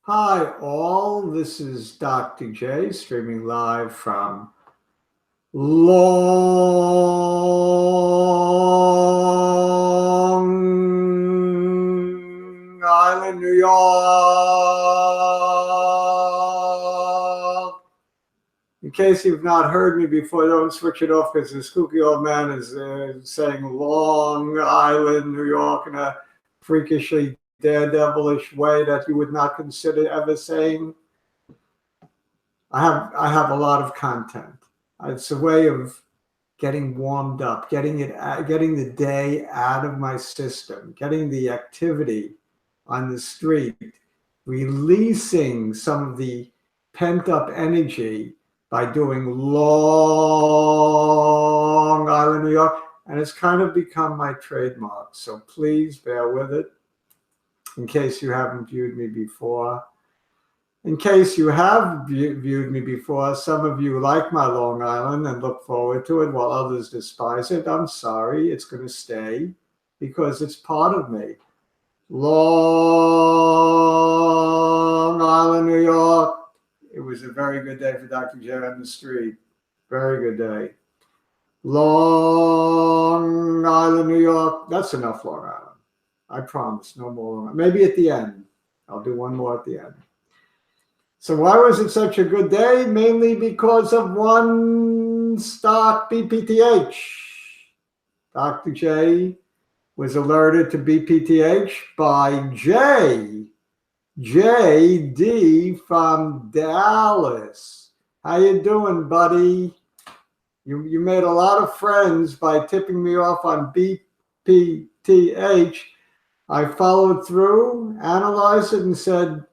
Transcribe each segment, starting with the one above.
Hi, all. This is Dr. J streaming live from Long Island, New York. In case you've not heard me before, don't switch it off because the spooky old man is saying Long Island, New York in a freakishly daredevilish way that you would not consider ever saying. I have a lot of content. It's a way of getting warmed up, getting the day out of my system, getting the activity on the street, releasing some of the pent up energy by doing Long Island, New York, and it's kind of become my trademark. So please bear with it in case you haven't viewed me before. In case you have viewed me before, some of you like my Long Island and look forward to it while others despise it. I'm sorry, it's going to stay because it's part of me. Long Island, New York. It was a very good day for Dr. J on the street. Very good day. Long Island, New York. That's enough Long Island. I promise, no more Long Island. Maybe at the end. I'll do one more at the end. So why was it such a good day? Mainly because of one stock, bpth. Dr. J was alerted to bpth by JD from Dallas. How you doing, buddy? You made a lot of friends by tipping me off on bpth. I followed through, analyzed it, and said,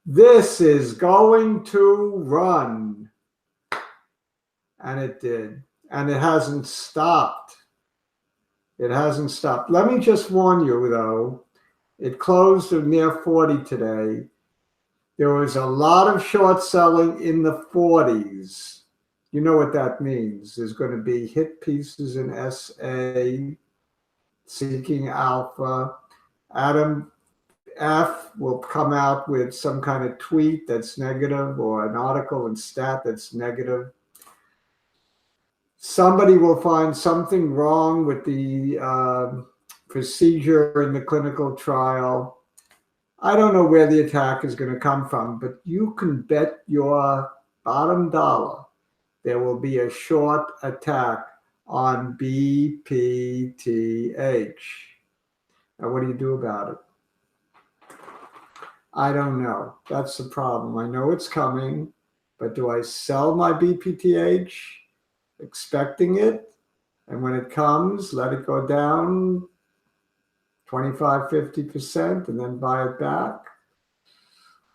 this is going to run. And it did. And it hasn't stopped. It hasn't stopped. Let me just warn you, though. It closed near 40 today. There was a lot of short selling in the 40s. You know what that means. There's going to be hit pieces in SA, seeking alpha. Adam F will come out with some kind of tweet that's negative or an article in stat that's negative. Somebody will find something wrong with the procedure in the clinical trial. I don't know where the attack is going to come from, but you can bet your bottom dollar there will be a short attack on bpth. Now, what do you do about it? I don't know. That's the problem. I know it's coming, but do I sell my bpth expecting it? And when it comes, let it go down 25, 50% and then buy it back?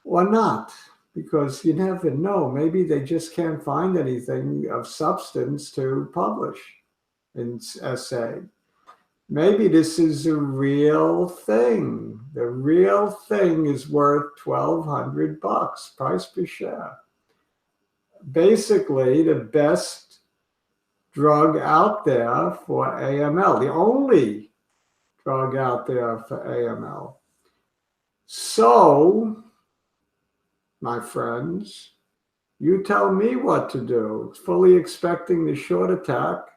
Or not? Because you never know. Maybe they just can't find anything of substance to publish in SA. Maybe this is a real thing. The real thing is worth $1,200 price per share. Basically, the best drug out there for AML, the only drug out there for AML. So, my friends, you tell me what to do. Fully expecting the short attack.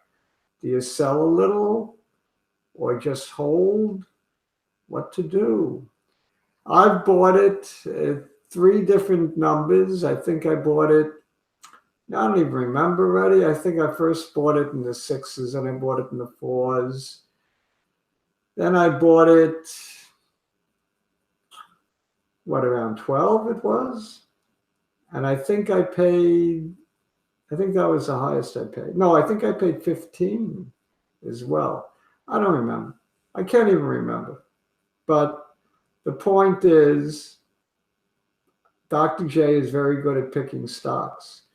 Do you sell a little? Or just hold? What to do? I've bought it at 3 different numbers. I think I bought it, I don't even remember already. I think I first bought it in the 6s and I bought it in the 4s. Then I bought it, around 12 it was? And I think I paid, I think that was the highest I paid. No, I think I paid 15 as well. I don't remember. I can't even remember. But the point is, Dr. J is very good at picking stocks,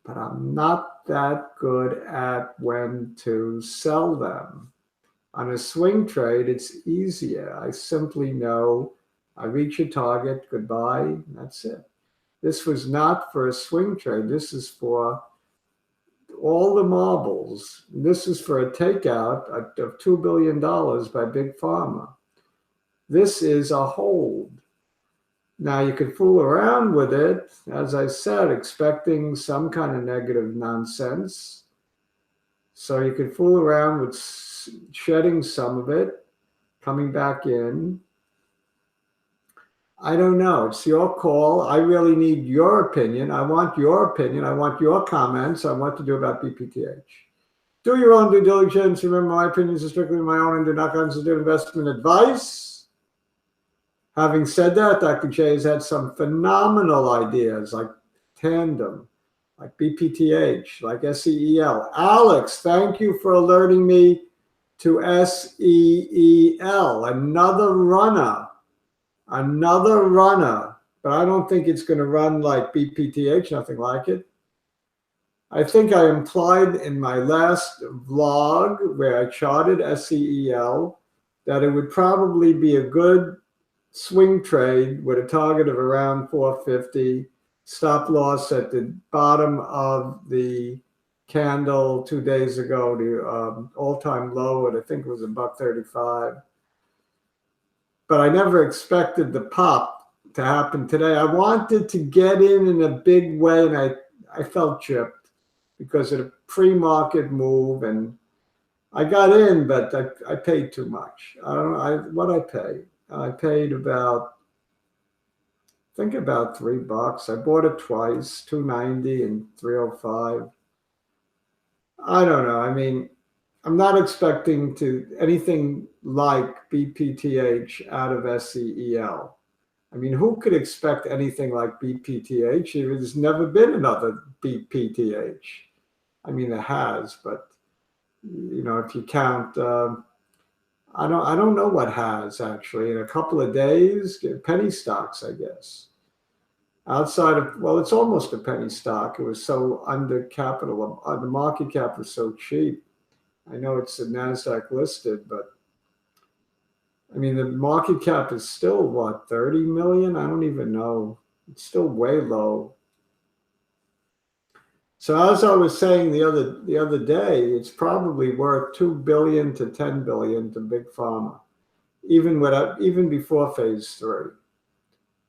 but I'm not that good at when to sell them. On a swing trade, it's easier. I simply know I reach a target, goodbye, that's it. This was not for a swing trade. This is for all the marbles. This is for a takeout of $2 billion by Big Pharma. This is a hold. Now you could fool around with it, as I said, expecting some kind of negative nonsense. So you could fool around with shedding some of it, coming back in. I don't know. It's your call. I really need your opinion. I want your opinion. I want your comments on what to do about bpth. Do your own due diligence. Remember, my opinions are strictly my own and do not constitute investment advice. Having said that, Dr. J has had some phenomenal ideas like Tandem, like bpth, like SEEL. Alex, thank you for alerting me to SEEL, another runner, but I don't think it's going to run like bpth, nothing like it. I think I implied in my last vlog where I charted SEEL that it would probably be a good swing trade with a target of around 450, stop loss at the bottom of the candle 2 days ago to all-time low at I think it was $1.35. But I never expected the pop to happen today. I wanted to get in a big way, and I felt chipped because of the pre-market move, and I got in, but I paid too much. I don't know what I paid. I paid about, I think about $3. I bought it twice, 290 and 305. I don't know. I mean, I'm not expecting anything like bpth out of SEEL. I mean, who could expect anything like bpth? There's never been another bpth. I mean, there has, but if you count, I don't know what has actually in a couple of days. Penny stocks, I guess. Outside of, well, it's almost a penny stock. It was so under capital. The market cap was so cheap. I know it's a NASDAQ listed, but I mean, the market cap is still what, 30 million? I don't even know. It's still way low. So as I was saying the other day, it's probably worth 2 billion to 10 billion to big pharma, even before phase 3.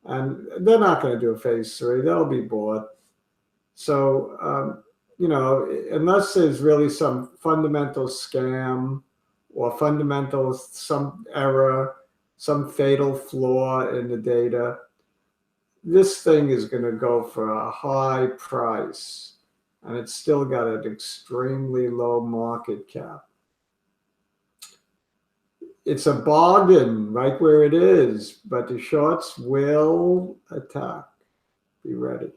And they're not going to do a phase 3; they'll be bought. So unless there's really some fundamental scam or fundamental some error, some fatal flaw in the data, this thing is going to go for a high price. And it's still got an extremely low market cap. It's a bargain right where it is, but the shorts will attack. Be ready.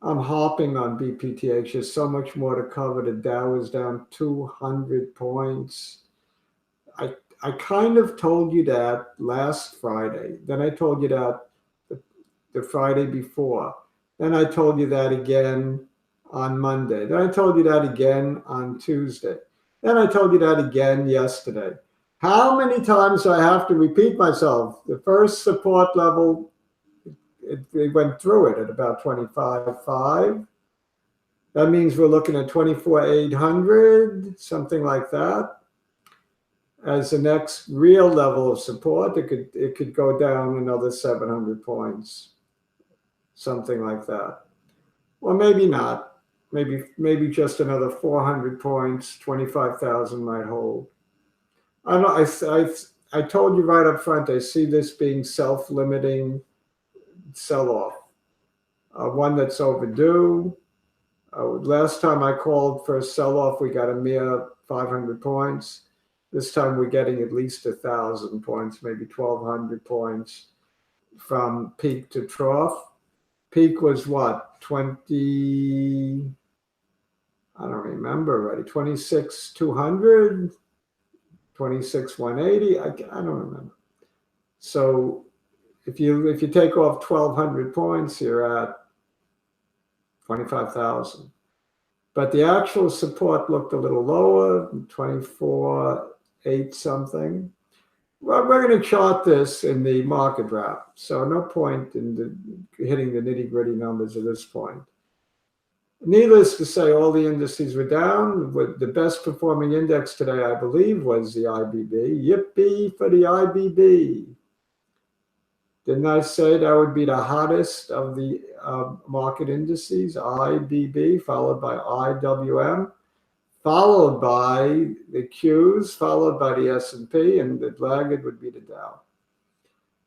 I'm hopping on bpth. There's so much more to cover. The Dow is down 200 points. I kind of told you that last Friday. Then I told you that the Friday before. Then I told you that again on Monday. Then I told you that again on Tuesday. Then I told you that again yesterday. How many times do I have to repeat myself? The first support level, it went through it at about 25.5. That means we're looking at 24,800, something like that. As the next real level of support, it could go down another 700 points, something like that. Or maybe not. Maybe just another 400 points, 25,000 might hold. I told you right up front, I see this being self-limiting sell-off. One that's overdue. Last time I called for a sell-off, we got a mere 500 points. This time we're getting at least 1,000 points, maybe 1,200 points from peak to trough. Peak was what, 20, I don't remember already, 26,200, 26,180, I don't remember. So if you take off 1,200 points, you're at 25,000. But the actual support looked a little lower, 24,8 something. Well, we're going to chart this in the market wrap, so no point in hitting the nitty-gritty numbers at this point. Needless to say, all the indices were down. The best performing index today, I believe, was the IBB. Yippee for the IBB. Didn't I say that would be the hottest of the market indices? IBB followed by IWM, followed by the Qs, followed by the S&P, and the laggard would be the Dow.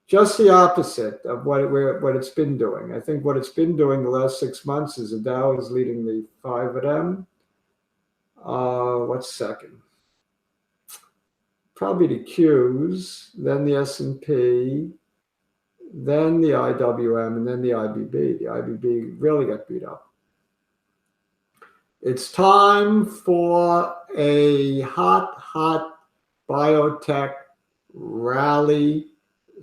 Just the opposite of what it's been doing. I think what it's been doing the last 6 months is the Dow is leading the 5 of them. What's second? Probably the Qs, then the S&P, then the IWM, and then the IBB. The IBB really got beat up. It's time for a hot biotech rally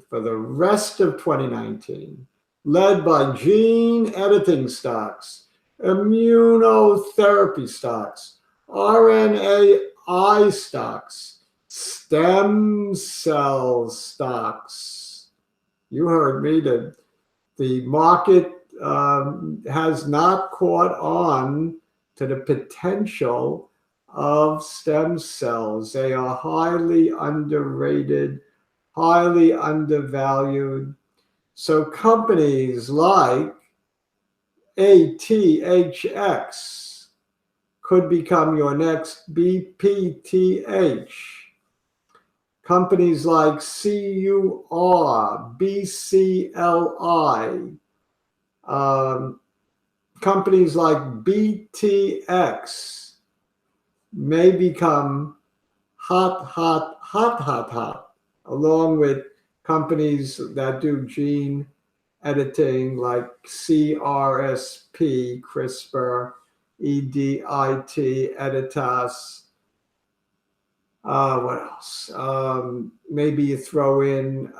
for the rest of 2019, led by gene editing stocks, immunotherapy stocks, RNAi stocks, stem cell stocks. You heard me. The market has not caught on to the potential of stem cells. They are highly underrated, highly undervalued. So companies like ATHX could become your next bpth. Companies like CUR, BCLI, companies like BTX may become hot, along with companies that do gene editing like CRSP, CRISPR, EDIT, Editas. What else? Maybe you throw in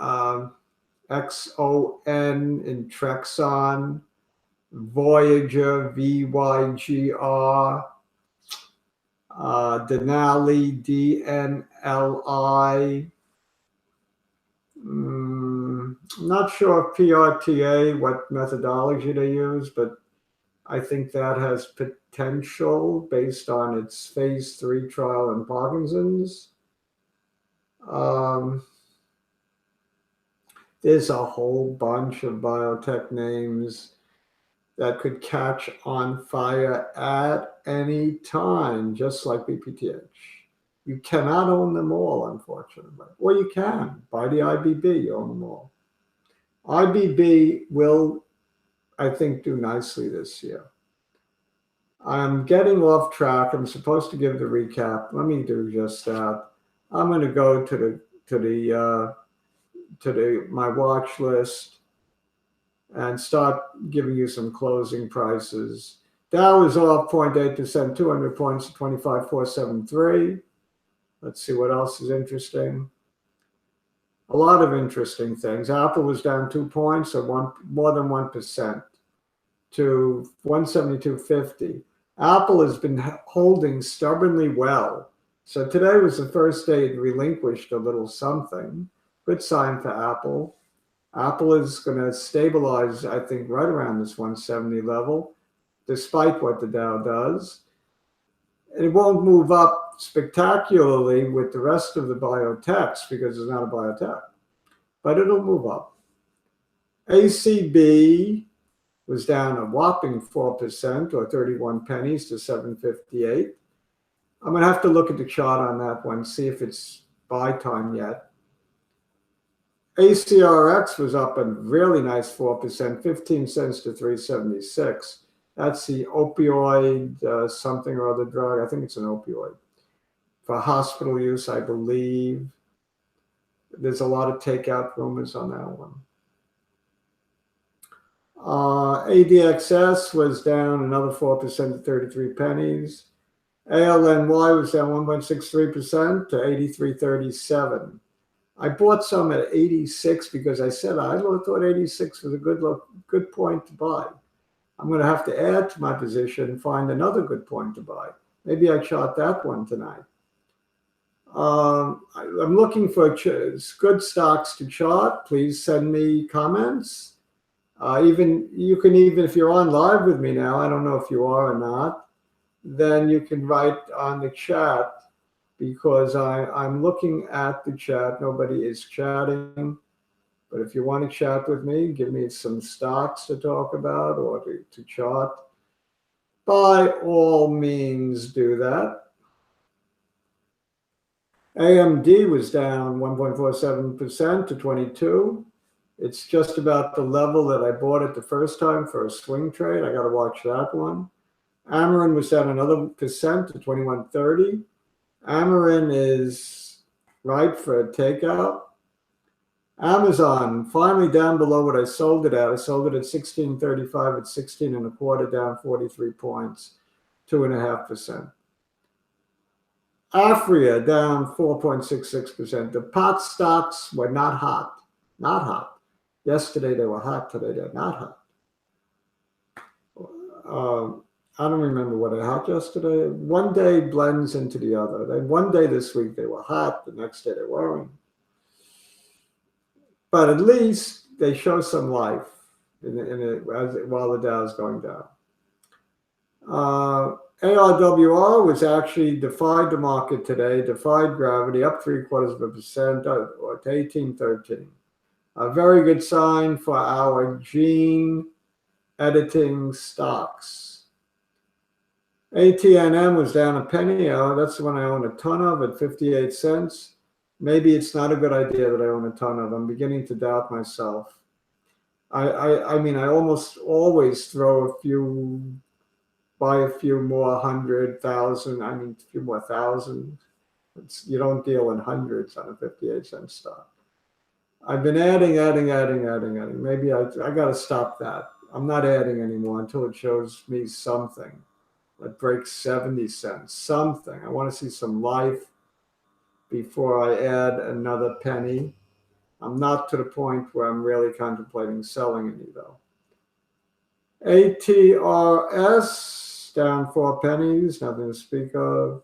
XON in Trexon, Voyager, VYGR, Denali, DNLI. Not sure of PRTA, what methodology they use, but I think that has potential based on its phase 3 trial in Parkinson's. There's a whole bunch of biotech names that could catch on fire at any time, just like bpth. You cannot own them all, unfortunately. Or you can. Buy the IBB, you own them all. IBB will, I think, do nicely this year. I'm getting off track. I'm supposed to give the recap. Let me do just that. I'm going to go to my watch list and start giving you some closing prices. Dow is off 0.8%, 200 points to 25,473. Let's see what else is interesting. A lot of interesting things. Apple was down 2 points, or more than 1%, to 172.50. Apple has been holding stubbornly well. So today was the first day it relinquished a little something. Good sign for Apple. Apple is going to stabilize, I think, right around this 170 level, despite what the Dow does. It won't move up spectacularly with the rest of the biotechs because it's not a biotech, but it'll move up. ACB was down a whopping 4%, or 31 pennies, to 758. I'm going to have to look at the chart on that one, see if it's buy time yet. ACRX was up a really nice 4%, 15 cents to 376. That's the opioid something or other drug. I think it's an opioid for hospital use, I believe. There's a lot of takeout rumors on that one. ADXS was down another 4% to 33 pennies. ALNY was down 1.63% to 83.37. I bought some at 86 because I said I thought 86 was a good point to buy. I'm going to have to add to my position and find another good point to buy. Maybe I chart that one tonight. I'm looking for good stocks to chart. Please send me comments. You can even, if you're on live with me now, I don't know if you are or not, then you can write on the chat, because I'm looking at the chat. Nobody is chatting. But if you want to chat with me, give me some stocks to talk about or to chart, by all means do that. AMD was down 1.47% to 22. It's just about the level that I bought it the first time for a swing trade. I got to watch that one. Amarin was down another percent to 21.30. Amarin is ripe for a takeout. Amazon finally down below what I sold it at. I sold it at 16.35 at 16 and a quarter, down 43 points, 2.5%. Afria down 4.66%. The pot stocks were not hot. Not hot. Yesterday they were hot. Today they're not hot. I don't remember what I had yesterday. One day blends into the other. Then one day this week they were hot. The next day they weren't. But at least they show some life while the Dow is going down. ARWR was actually defied the market today, defied gravity, up 0.75% to 18.13. A very good sign for our gene editing stocks. ATNM was down a penny. That's the one I own a ton of at 58 cents. Maybe it's not a good idea that I own a ton of. I'm beginning to doubt myself. I mean, I almost always buy a few more 100,000. I mean, a few more thousand. You don't deal in hundreds on a 58-cent stock. I've been adding. Maybe I got to stop that. I'm not adding anymore until it shows me something that breaks 70 cents, something. I want to see some life before I add another penny. I'm not to the point where I'm really contemplating selling any though. ATRS down 4 pennies, nothing to speak of.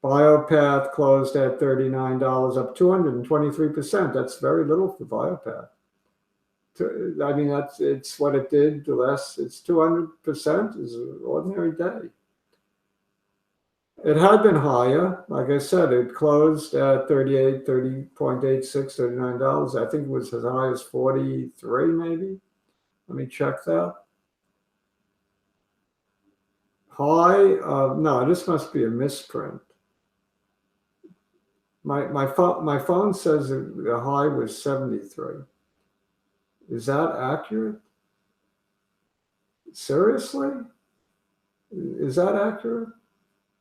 Biopath closed at $39, up 223%. That's very little for Biopath. I mean, it's what it did less. It's 200% is an ordinary day. It had been higher. Like I said, it closed at $30.86, $39. I think it was as high as 43, maybe. Let me check that. High? No, this must be a misprint. My phone says the high was 73. Is that accurate? Seriously? Is that accurate?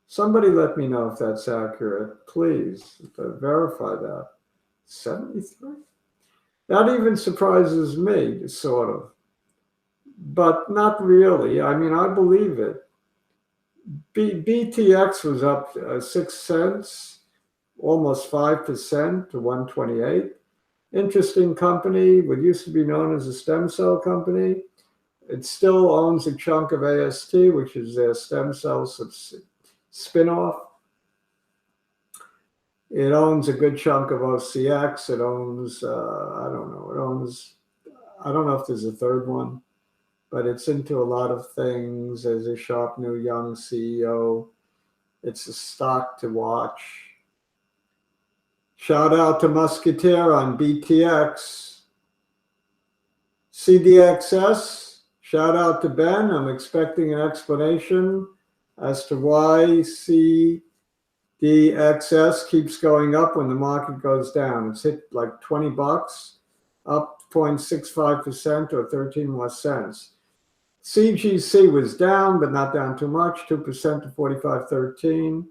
Somebody let me know if that's accurate, please. Verify that. 73? That even surprises me, sort of. But not really. I mean, I believe it. BTX was up 6 cents, almost 5% to 128. Interesting company, what used to be known as a stem cell company. It still owns a chunk of AST, which is their stem cell spinoff. It owns a good chunk of OCX. It owns, I don't know if there's a third one, but it's into a lot of things. There's a sharp new young CEO. It's a stock to watch. Shout out to Musketeer on BTX. CDXS, shout out to Ben. I'm expecting an explanation as to why CDXS keeps going up when the market goes down. It's hit like 20 bucks, up 0.65% or 13 more cents. CGC was down, but not down too much, 2% to 45.13.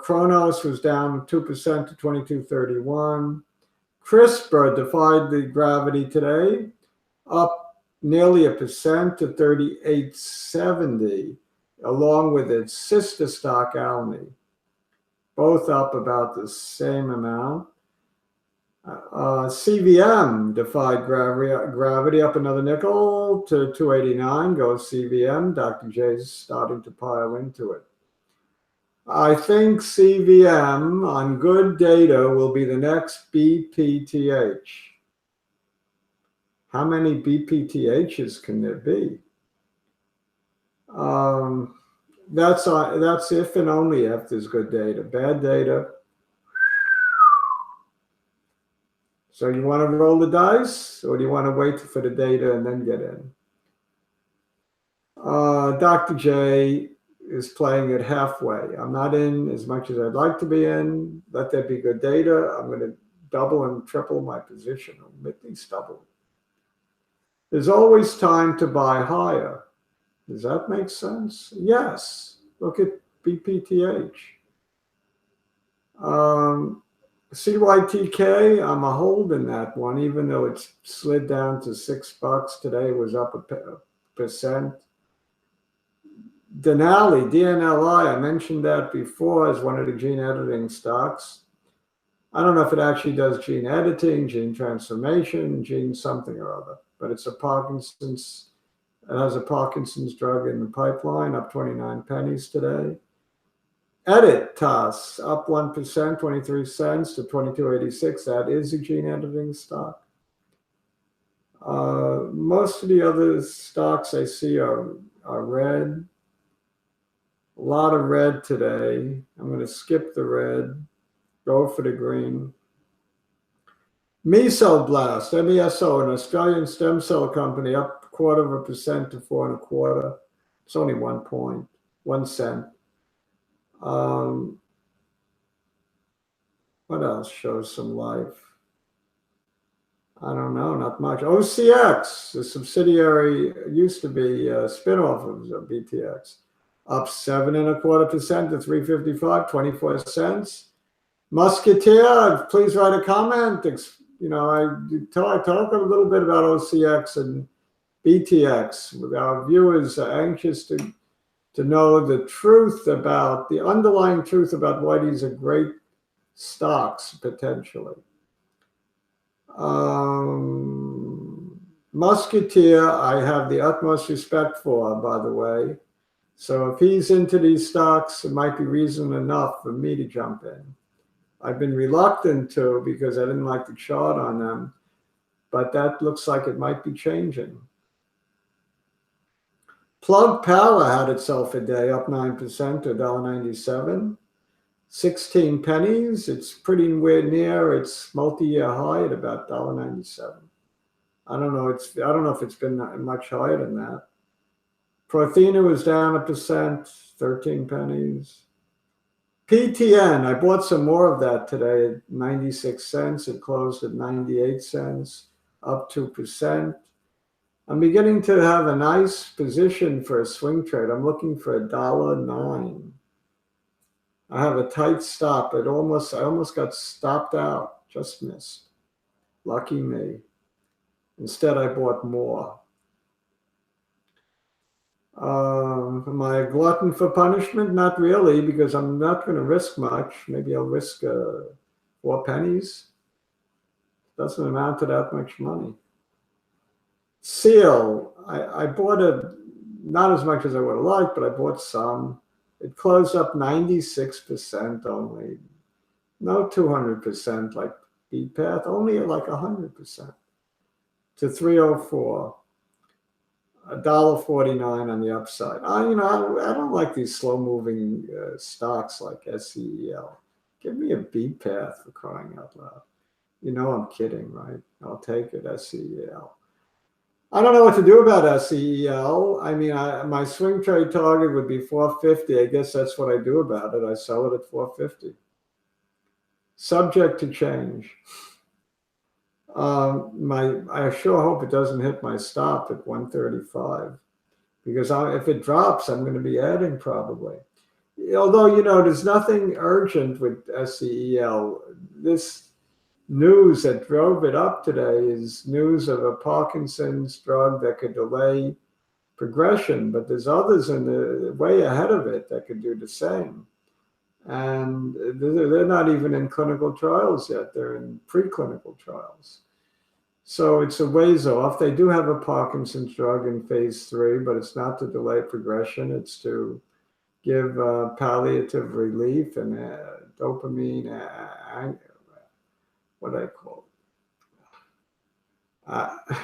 Kronos was down 2% to 22.31. CRISPR defied the gravity today, up nearly 1% to 38.70, along with its sister stock, Almy, both up about the same amount. CVM defied gravity, up another nickel to 289. Goes CVM. Dr. J's starting to pile into it. I think CVM on good data will be the next bpth. How many bpths can there be? That's if and only if there's good data. Bad data. So you want to roll the dice, or do you want to wait for the data and then get in? Dr. J is playing it halfway. I'm not in as much as I'd like to be in. Let there be good data. I'm going to double and triple my position, or at least double. There's always time to buy higher. Does that make sense? Yes. Look at bpth. CYTK, I'm a hold in that one, even though it's slid down to $6. Today it was up a percent. Denali, DNLI, I mentioned that before as one of the gene editing stocks. I don't know if it actually does gene editing, gene transformation, gene something or other, but it's a Parkinson's, it has a Parkinson's drug in the pipeline, up 29 pennies today. Editas, up 1%, 23 cents to 22.86. That is a gene editing stock. Most of the other stocks I see are red. A lot of red today. I'm going to skip the red, go for the green. Mesoblast, MESO, an Australian stem cell company, up 0.25% to 4.25. It's only 1 cent. What else shows some life? I don't know, not much. OCX, the subsidiary, used to be a spinoff of BTX, up 7.25% to 3.55, 24 cents. Musketeer, please write a comment. You know, I talk a little bit about OCX and BTX. Our viewers are anxious to know the truth about, the underlying truth about why these are great stocks, potentially. Musketeer, I have the utmost respect for, by the way. So if he's into these stocks, it might be reason enough for me to jump in. I've been reluctant to because I didn't like the chart on them, but that looks like it might be changing. Plug Power had itself a day up 9% to $1.97. 16 pennies. It's pretty near its multi-year high at about $1.97. I don't know if it's been much higher than that. Prothena was down 1%, 13 pennies. PTN, I bought some more of that today at 96 cents. It closed at 98 cents, up 2%. I'm beginning to have a nice position for a swing trade. I'm looking for $1.09. I have a tight stop. I almost got stopped out, just missed. Lucky me. Instead, I bought more. Am I a glutton for punishment? Not really, because I'm not going to risk much. Maybe I'll risk 4 pennies. Doesn't amount to that much money. Seel, I bought it, not as much as I would have liked, but I bought some. It closed up 96% only. No 200% like bpth, only like 100% to 304. $1.49 on the upside. I don't like these slow-moving stocks like SEL. Give me a bpth for crying out loud. You know I'm kidding, right? I'll take it, SEL. I don't know what to do about SEL. I mean, my swing trade target would be 450. I guess that's what I do about it. I sell it at 450. Subject to change. I sure hope it doesn't hit my stop at 135, because if it drops, I'm going to be adding probably. Although, there's nothing urgent with SEL. This news that drove it up today is news of a Parkinson's drug that could delay progression, but there's others in the way ahead of it that could do the same. And they're not even in clinical trials yet. They're in preclinical trials. So it's a ways off. They do have a Parkinson's drug in phase 3, but it's not to delay progression. It's to give palliative relief and dopamine, what do I call it?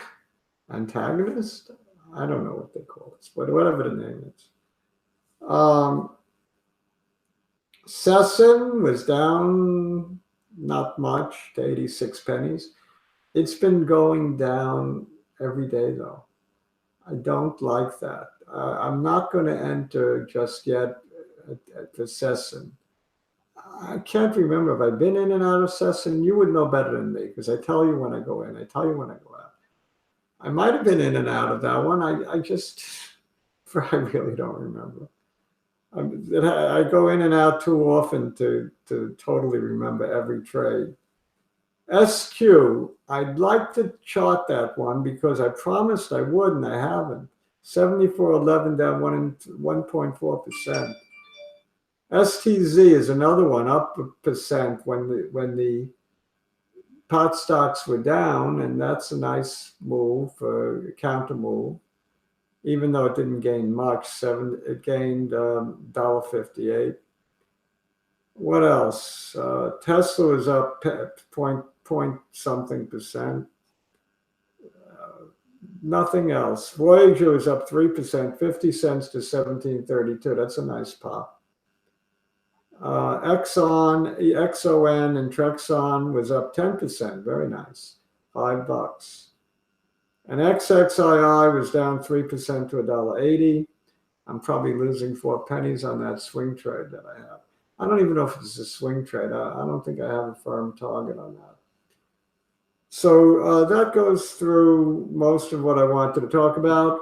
Antagonist? I don't know what they call it, but whatever the name is. Sesson was down not much to 86 pennies. It's been going down every day, though. I don't like that. I'm not going to enter just yet at the session. I can't remember if I've been in and out of session. You would know better than me because I tell you when I go in. I tell you when I go out. I might have been in and out of that one. I just, I really don't remember. I go in and out too often to totally remember every trade. SQ, I'd like to chart that one because I promised I would and I haven't. 74.11 down 1.4%. STZ is another one up a percent when the pot stocks were down, and that's a nice move for a counter move. Even though it didn't gain much, it gained $1.58. What else? Tesla was up point something percent. Nothing else. Voyager was up 3%, 50 cents to 17.32. That's a nice pop. Exxon, XON, and Trexon was up 10%. Very nice. $5. And XXII was down 3% to $1.80. I'm probably losing 4 pennies on that swing trade that I have. I don't even know if it's a swing trade. I don't think I have a firm target on that. So that goes through most of what I wanted to talk about.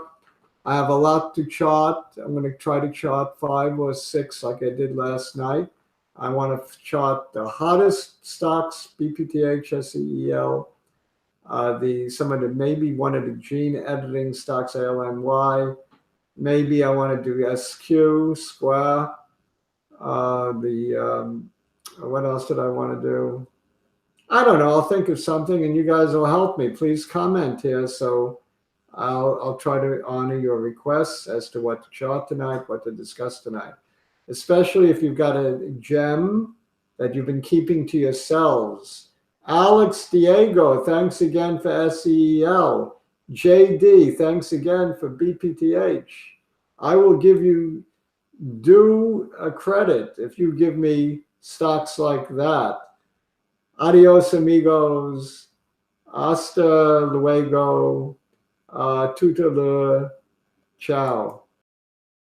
I have a lot to chart. I'm going to try to chart 5 or 6 like I did last night. I want to chart the hottest stocks, bpth, SEEL, maybe one of the gene editing stocks, ALNY. Maybe I want to do SQ, Square. What else did I want to do? I don't know. I'll think of something and you guys will help me. Please comment here. So I'll try to honor your requests as to what to chart tonight, what to discuss tonight, especially if you've got a gem that you've been keeping to yourselves. Alex Diego, thanks again for SEL. JD, thanks again for BPTH. I will give you due credit if you give me stocks like that. Adios, amigos. Hasta luego. Tutalur. Ciao.